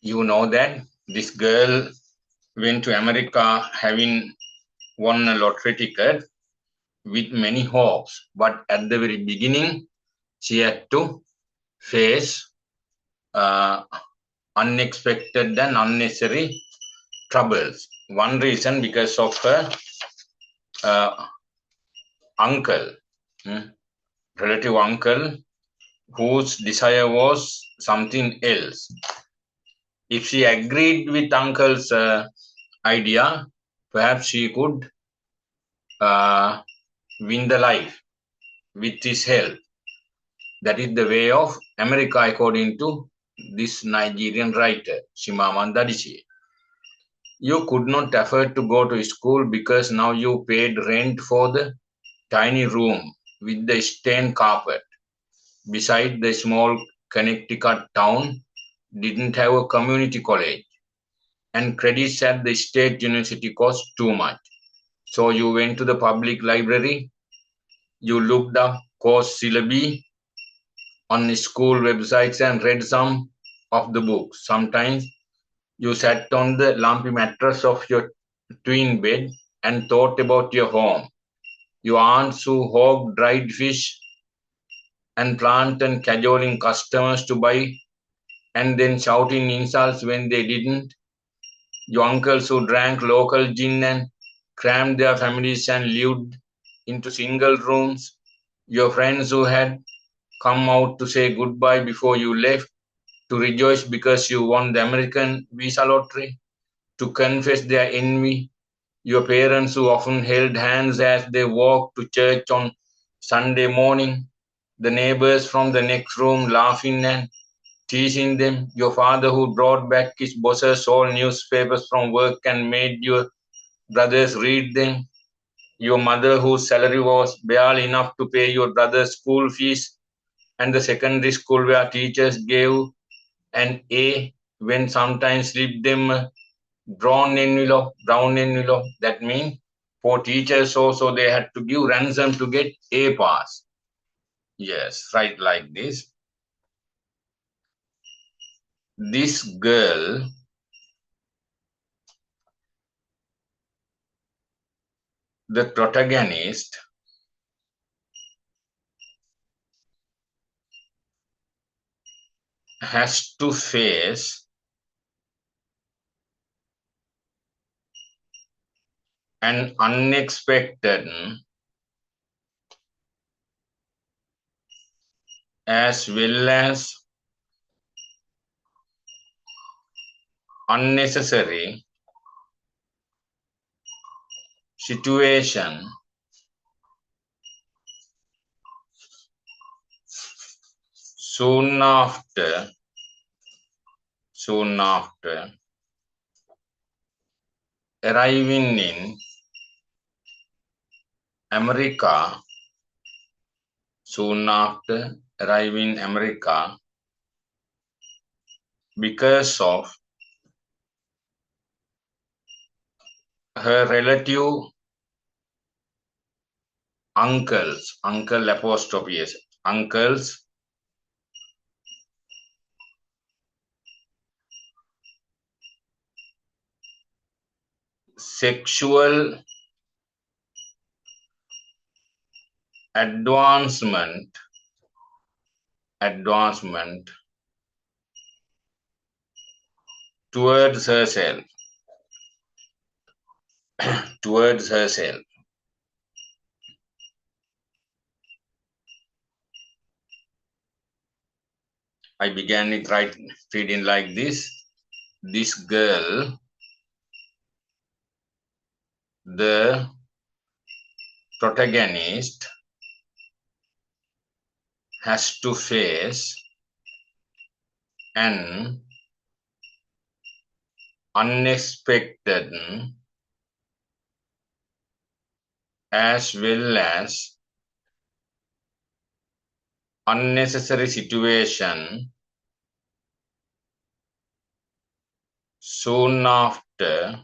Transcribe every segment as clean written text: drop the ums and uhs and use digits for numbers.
You know that this girl went to America having won a lottery ticket with many hopes, but at the very beginning, she had to face uh, unexpected and unnecessary troubles. One reason because of her uh, uncle, relative uncle, whose desire was something else. If she agreed with uncle's idea, perhaps she could win the life with his help. That is the way of America, according to this Nigerian writer, Chimamanda Adichie. You could not afford to go to school because now you paid rent for the tiny room with the stained carpet. Beside, the small Connecticut town didn't have a community college, and credits at the state university cost too much. So you went to the public library, you looked up course syllabi on school websites and read some of the books. Sometimes you sat on the lumpy mattress of your twin bed and thought about your home, your aunts who hogged dried fish and plant and cajoling customers to buy and then shouting insults when they didn't, your uncles who drank local gin and crammed their families and lived into single rooms, your friends who had come out to say goodbye before you left, to rejoice because you won the American visa lottery, to confess their envy, your parents who often held hands as they walked to church on Sunday morning, the neighbors from the next room laughing and teasing them, your father who brought back his boss's old newspapers from work and made your brothers read them, your mother whose salary was barely enough to pay your brother's school fees, and the secondary school where teachers gave an A when sometimes slipped them a brown envelope. That means for teachers also they had to give ransom to get A pass. Yes, right like this. This girl, the protagonist, has to face an unexpected as well as unnecessary situation soon after soon after arriving in America soon after arriving in America because of her relative uncle apostrophe s, uncle's sexual advancement towards herself towards herself. I began it reading like this. This girl, the protagonist, has to face an unexpected as well as unnecessary situation soon after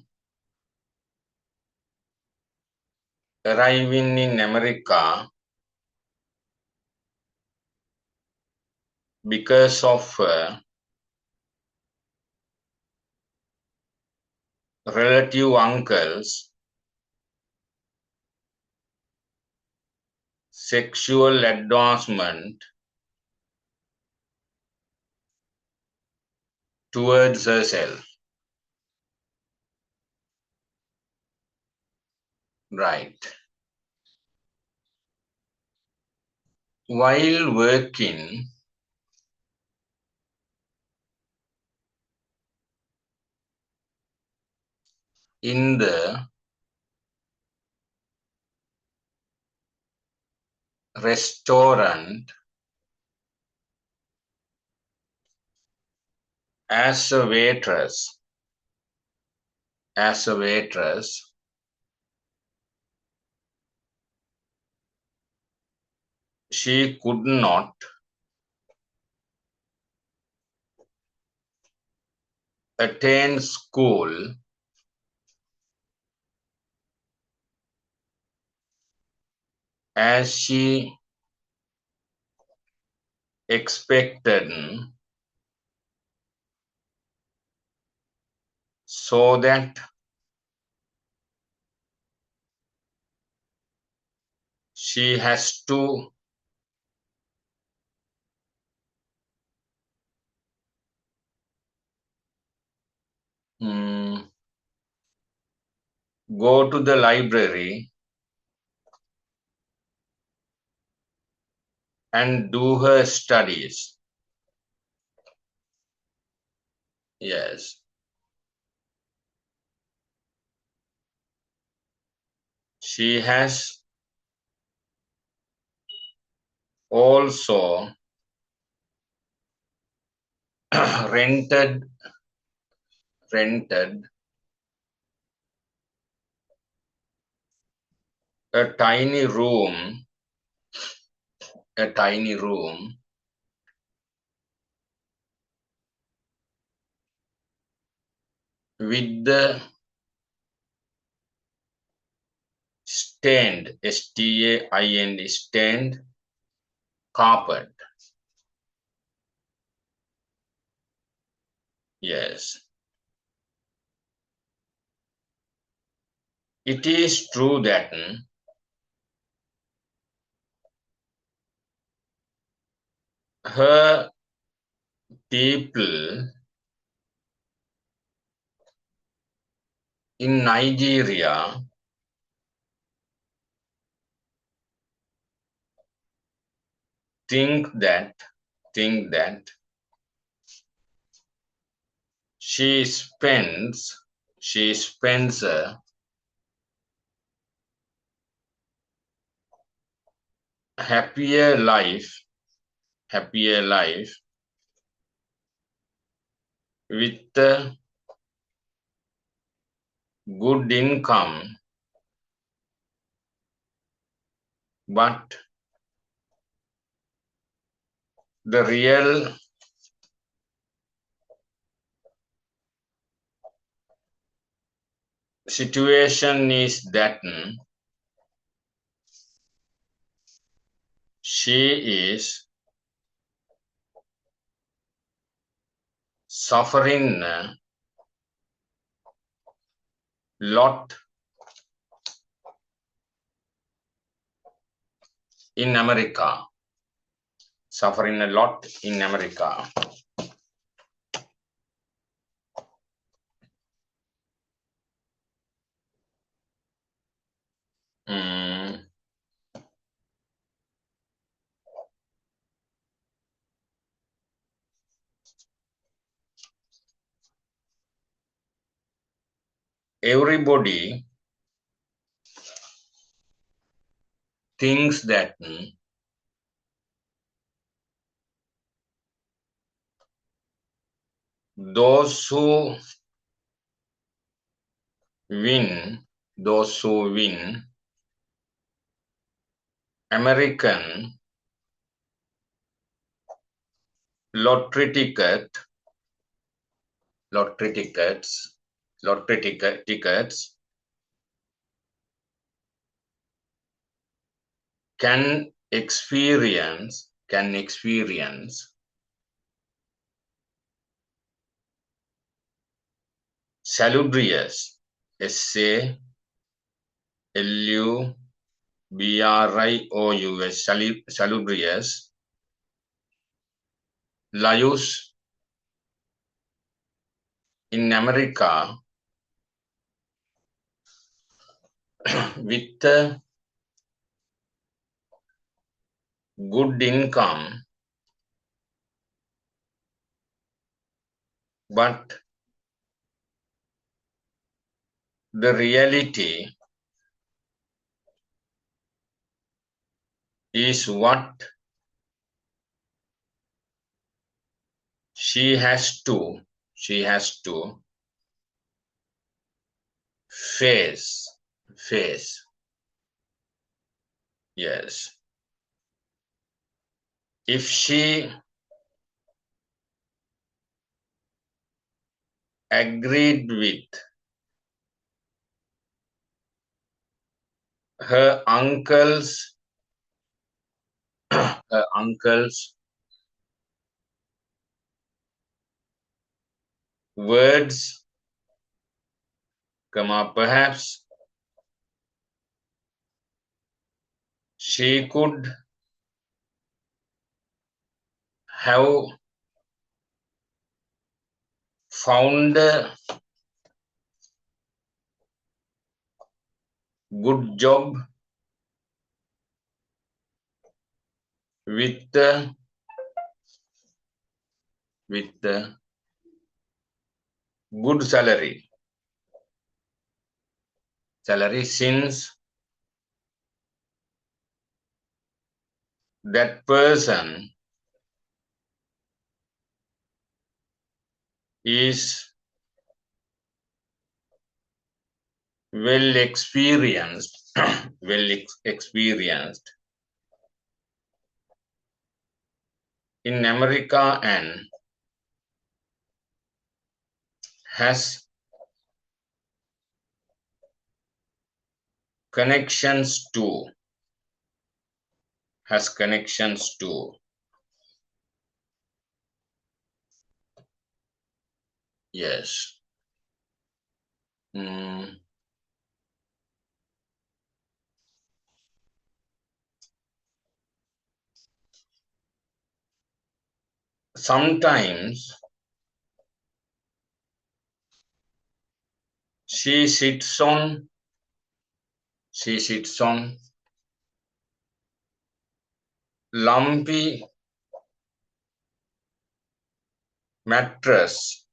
arriving in America because of her relative uncles, sexual advancement towards herself. Right. While working in the restaurant as a waitress, she could not attend school as she expected, so that she has to go to the library and do her studies. Yes. She has also rented a tiny room with the stained, STAIND, stained carpet. Yes. It is true that her people in Nigeria think that she spends a happier life with a good income, but the real situation is that she is suffering a lot in America. Everybody thinks that those who win American lottery tickets can experience salubrious Salubrious, salubrious, Laius in America with a good income, but the reality is what she has to face. Yes. If she agreed with her uncle's words, perhaps she could have found a good job with a good salary since that person is well experienced in America and has connections to yes. Sometimes she sits on lumpy mattress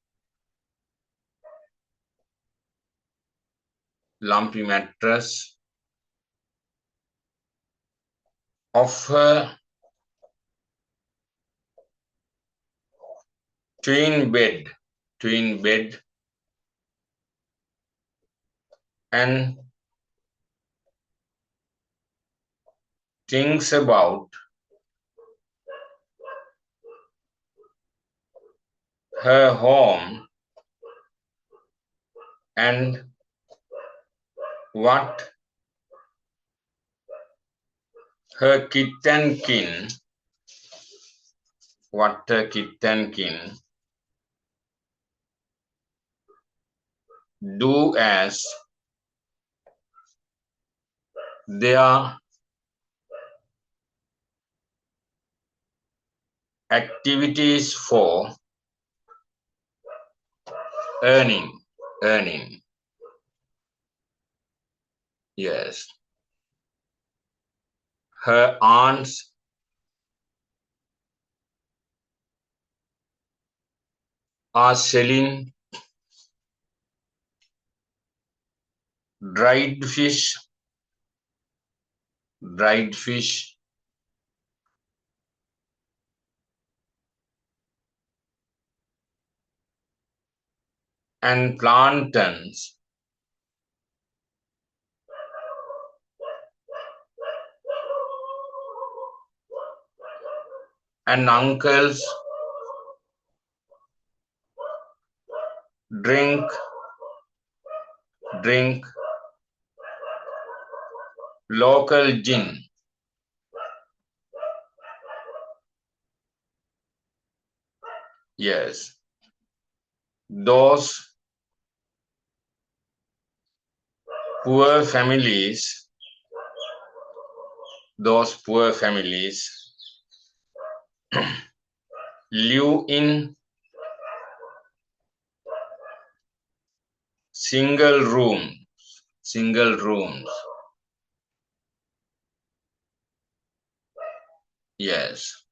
of her twin bed and thinks about her home and what her kith and kin do as their activities for earning. Yes. Her aunts are selling dried fish and plantains, and uncles drink local gin. Yes. Those poor families, those poor families live in single rooms. Yes.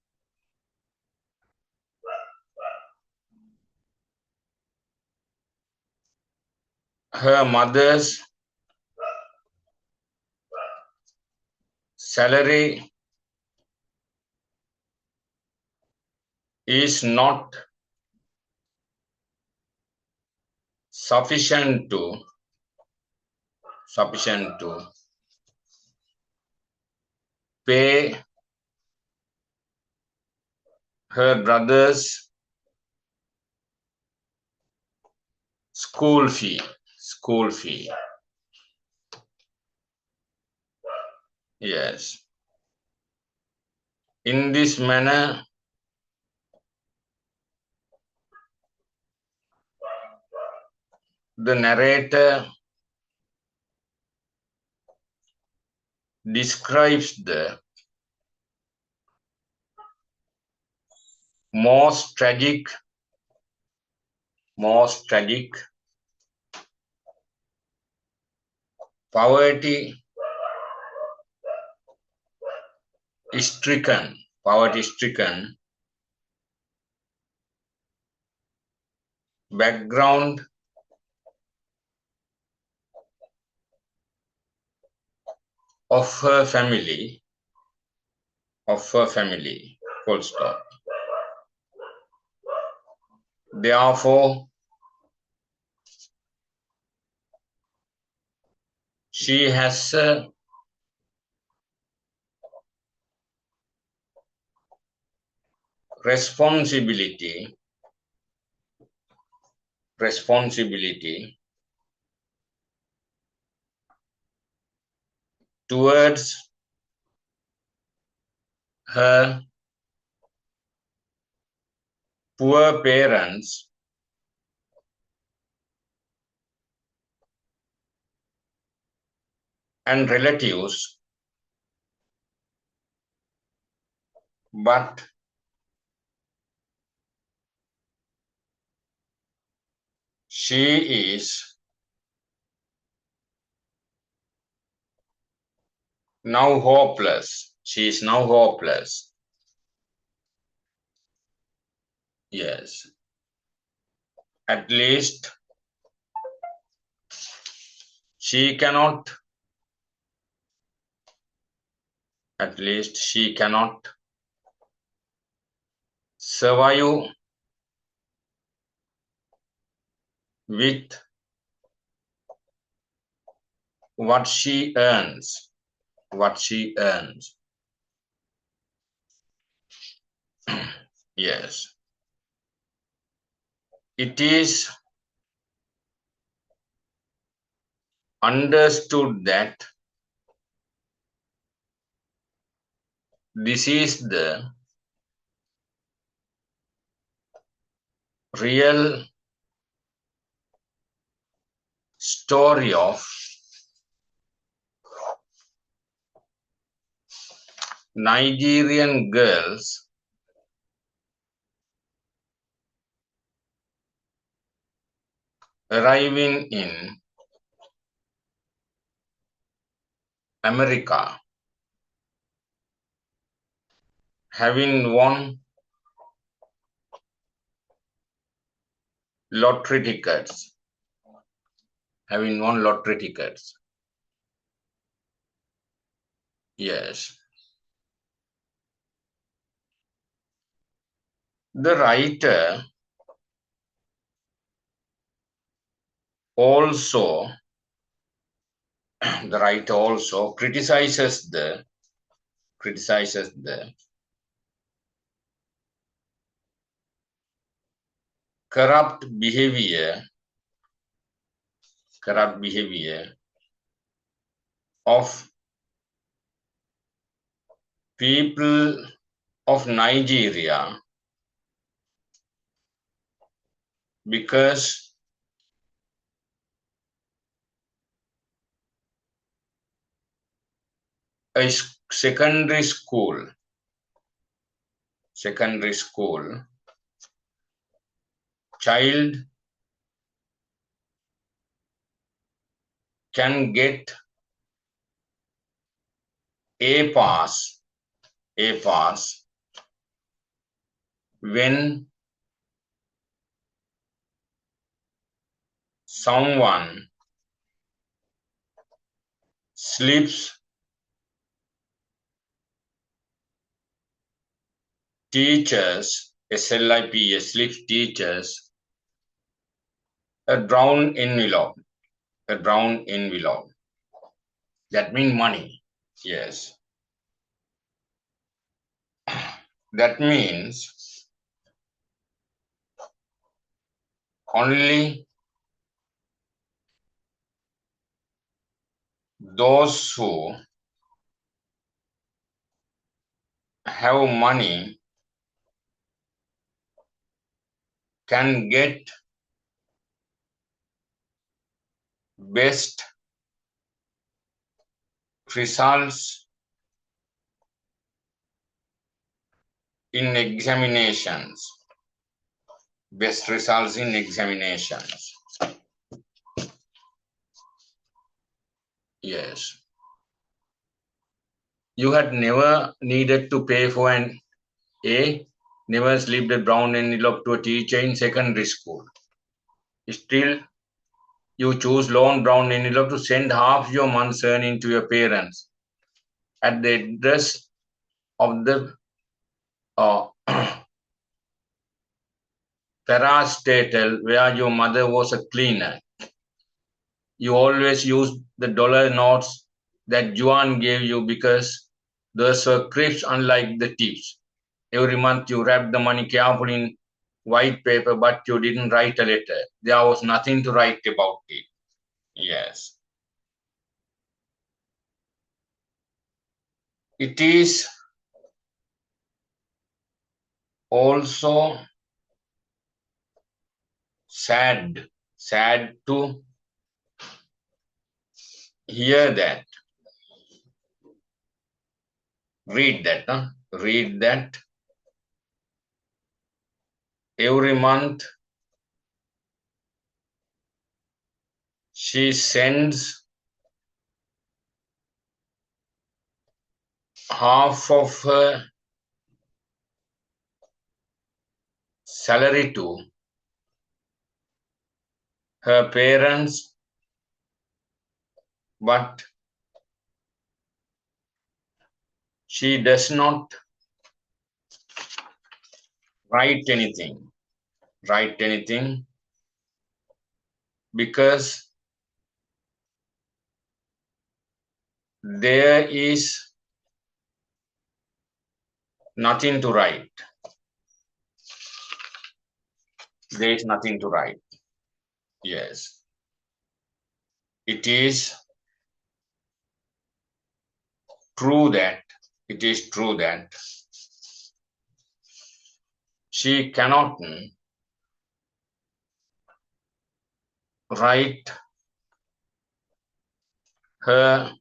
Her mother's salary is not sufficient to pay her brother's school fee. Yes. In this manner, the narrator describes the most tragic poverty stricken background of her family, full stop. Therefore, she has a responsibility towards her poor parents and relatives, but she is now hopeless. Yes. At least she cannot survive with what she earns. Yes. It is understood that this is the real story of Nigerian girls arriving in America, having won lottery tickets. Yes. The writer also criticizes the corrupt behavior of people of Nigeria because a secondary school, child can get a pass when someone slips teachers, SLIPS, slips teachers a brown envelope. That means money. Yes. That means only those who have money can get best results in examinations. Best results in examinations. Yes. You had never needed to pay for an A, never slipped a brown envelope to a teacher in secondary school. Still, you choose loan brown envelope to send half your month's earning to your parents at the address of the parastatal where your mother was a cleaner. You always used the dollar notes that Juan gave you because those were crisp unlike the tips. Every month you wrapped the money carefully in white paper, but you didn't write a letter. There was nothing to write about it. Yes. It is also sad to hear that, read that every month she sends half of her salary to her parents, but she does not write anything because there is nothing to write. There is nothing to write. Yes. It is true that she cannot write her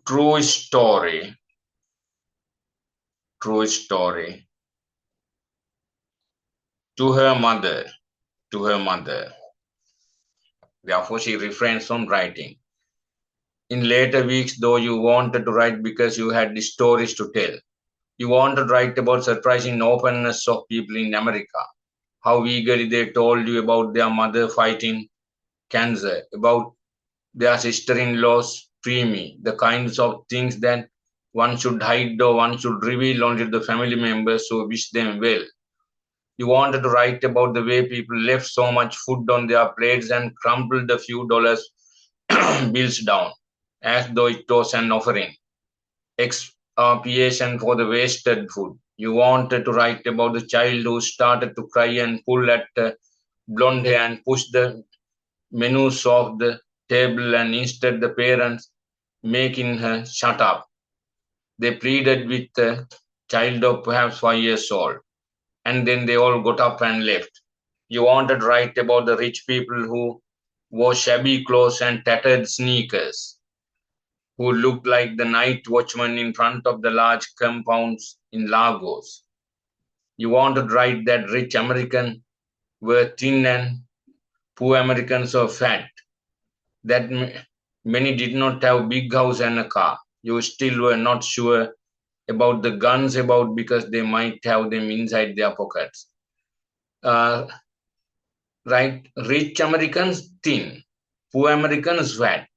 true story to her mother. Therefore, she refrains from writing. In later weeks, though, you wanted to write because you had stories to tell. You wanted to write about surprising openness of people in America, how eagerly they told you about their mother fighting cancer, about their sister-in-law's preemie, the kinds of things that one should hide or one should reveal only to the family members who wish them well. You wanted to write about the way people left so much food on their plates and crumpled a few dollars bills down, as though it was an offering, expiation for the wasted food. You wanted to write about the child who started to cry and pull at blonde hair and push the menus off the table, and instead the parents making her shut up. They pleaded with the child of perhaps 5 years old, and then they all got up and left. You wanted to write about the rich people who wore shabby clothes and tattered sneakers, who looked like the night watchman in front of the large compounds in Lagos. You want to write that rich American were thin and poor Americans were fat, that many did not have big house and a car. You still were not sure about the guns about because they might have them inside their pockets. Right? Rich Americans thin, poor Americans fat.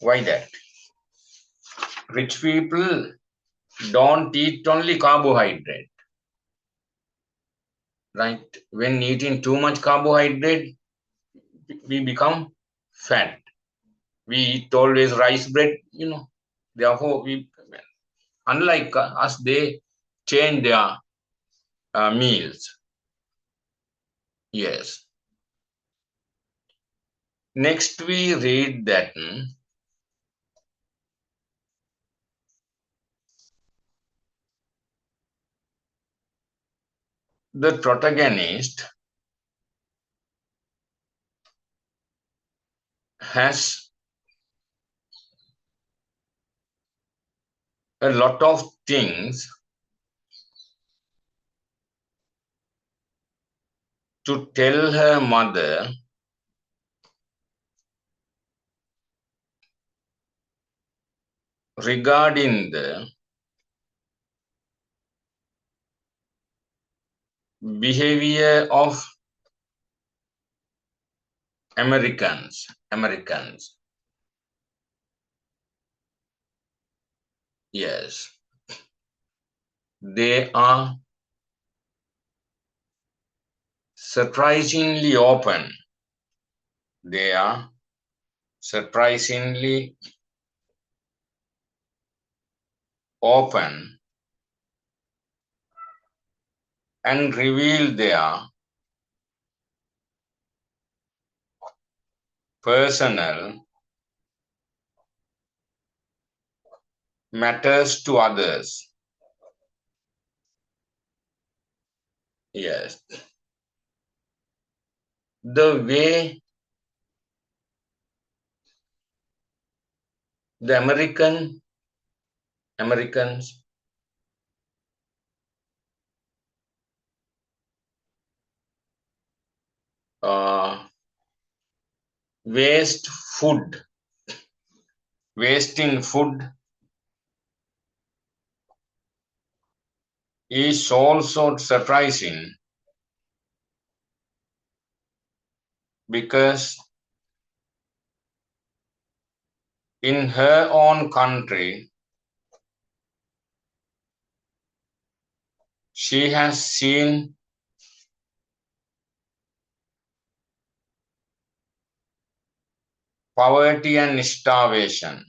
Why that? Rich people don't eat only carbohydrate. Right? When eating too much carbohydrate, we become fat. We eat always rice bread, Therefore, unlike us, they change their meals. Yes. Next, we read that the protagonist has a lot of things to tell her mother regarding the behavior of Americans. Yes. They are surprisingly open. They are surprisingly open and reveal their personal matters to others. Yes. The way the Americans waste food, wasting food is also surprising because in her own country, she has seen poverty and starvation.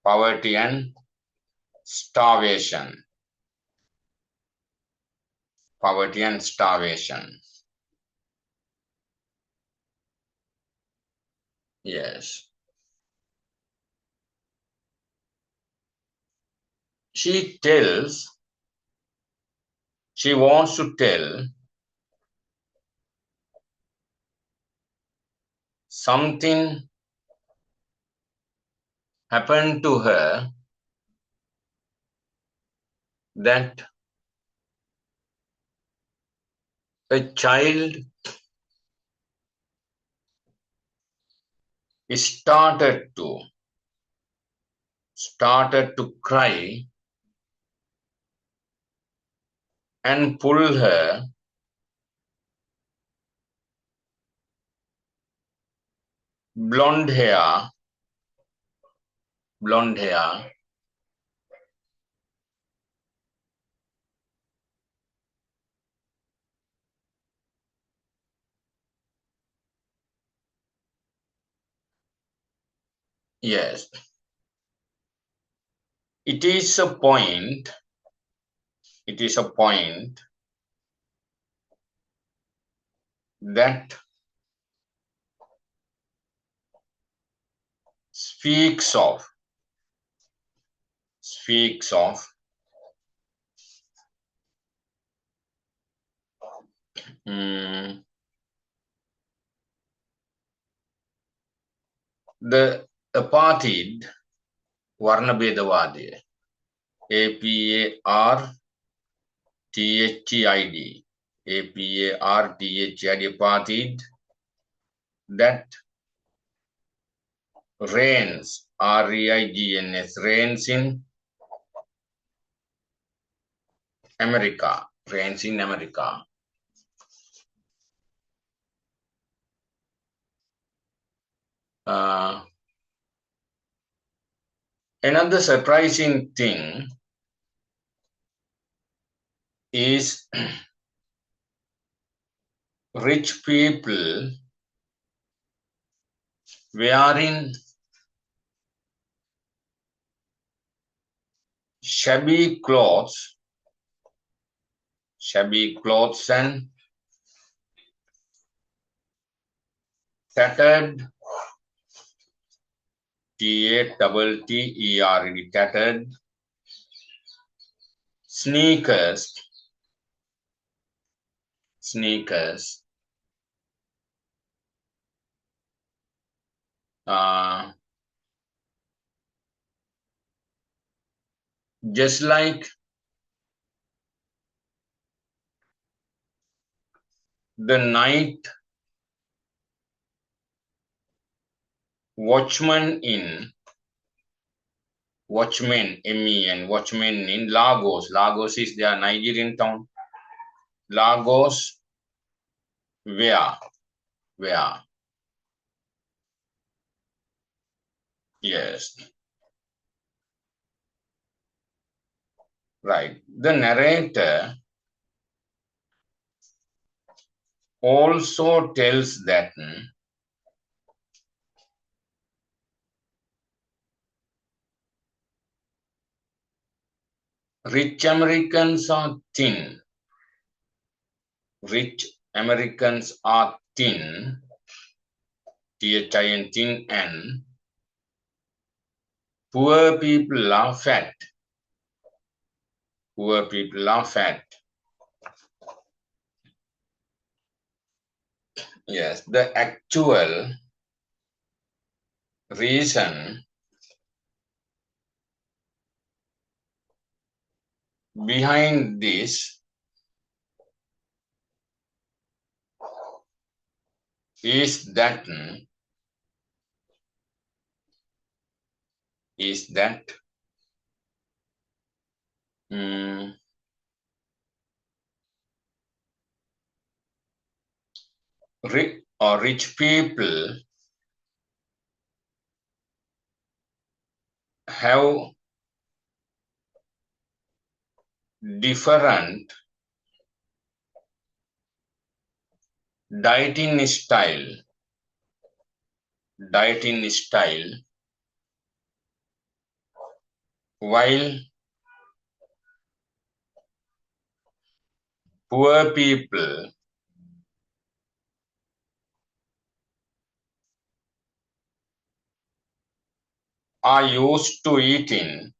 Poverty and starvation. Poverty and starvation. Yes. She wants to tell something happened to her that a child started to cry and pull her blonde hair. Yes. It is a point that speaks of the apartheid වර්ණභේදවාදය apartheid apartheid that reigns reigns in America another surprising thing is rich people wearing shabby clothes and tattered tattered sneakers just like the night watchmen in Lagos. Lagos is their Nigerian town. Lagos where yes, right. The narrator also tells that rich Americans are thin. Thin, and poor people are fat. Yes, the actual reason behind this is that rich people have different dieting style while poor people are used to eating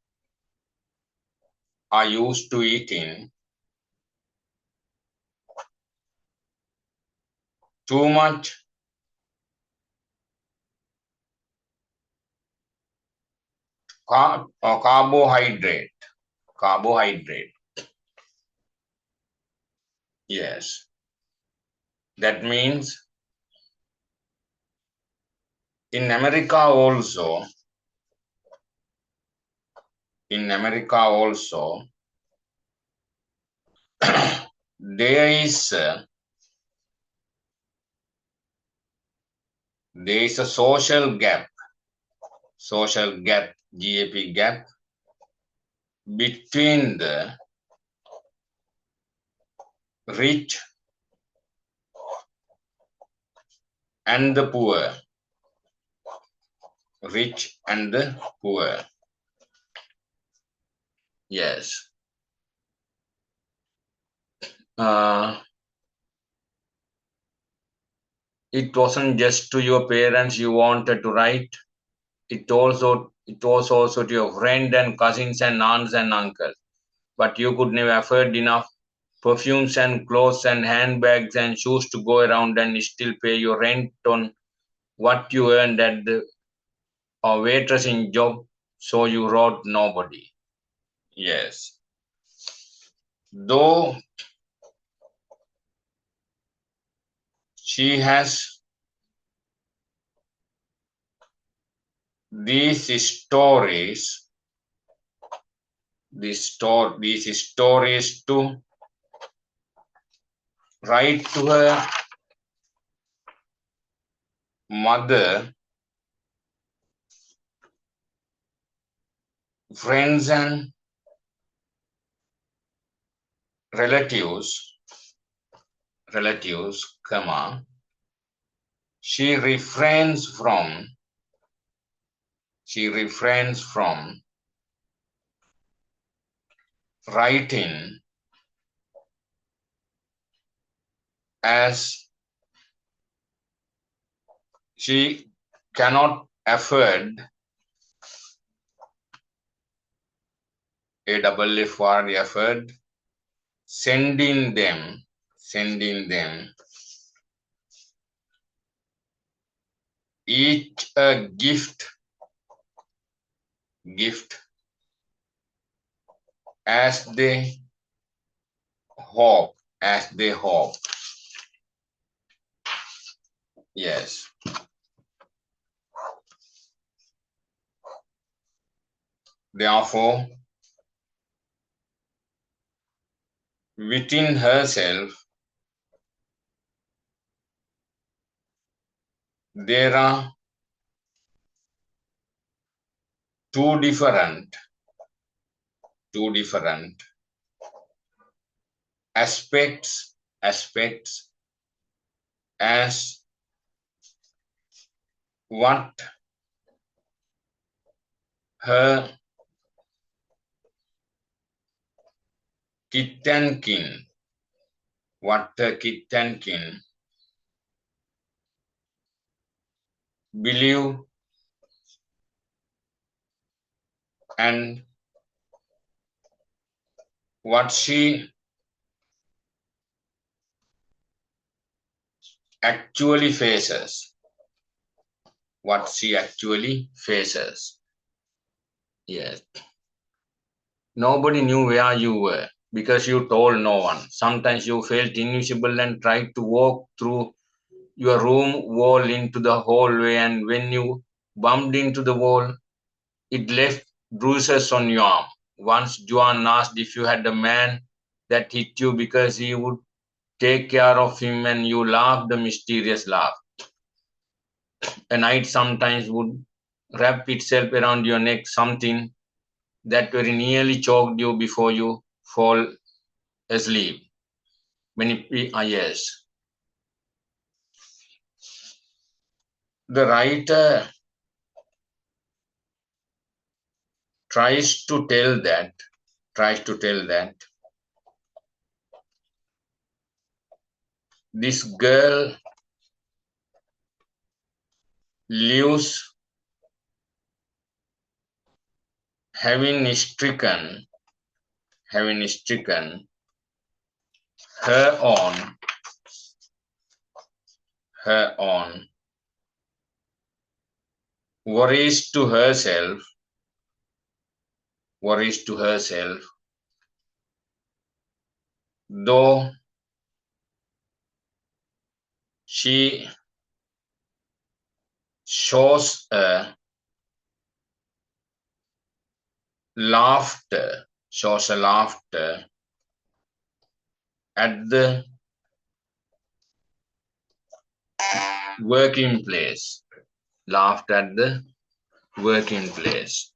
too much carbohydrate. Yes, that means in America also there is a social gap gap between the rich and the poor. Yes. It wasn't just to your parents you wanted to write. It was also to your friend and cousins and aunts and uncles. But you could never afford enough perfumes and clothes and handbags and shoes to go around and still pay your rent on what you earned at the or waitressing job, so you wrote nobody. Yes. Though she has these stories, these stories to write to her mother, friends and relatives, comma, she refrains from writing as she cannot afford afford sending them each a gift as they hope. Yes. Therefore, within herself, there are two different aspects as what her kith and kin believe and what she actually faces. Yes. Nobody knew where you were because you told no one. Sometimes you felt invisible and tried to walk through your room wall into the hallway, and when you bumped into the wall, it left bruises on your arm. Once Joan asked if you had a man that hit you because he would take care of him, and you laughed a mysterious laugh. A night sometimes would wrap itself around your neck, something that very nearly choked you before you fall asleep. Yes. The writer tries to tell that this girl lives having stricken her own worries to herself, though she shows a laughter at the working place. Laughed at the working place.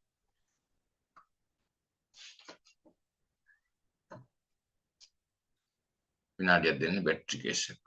විනාඩියක් දෙන්න battery case එක.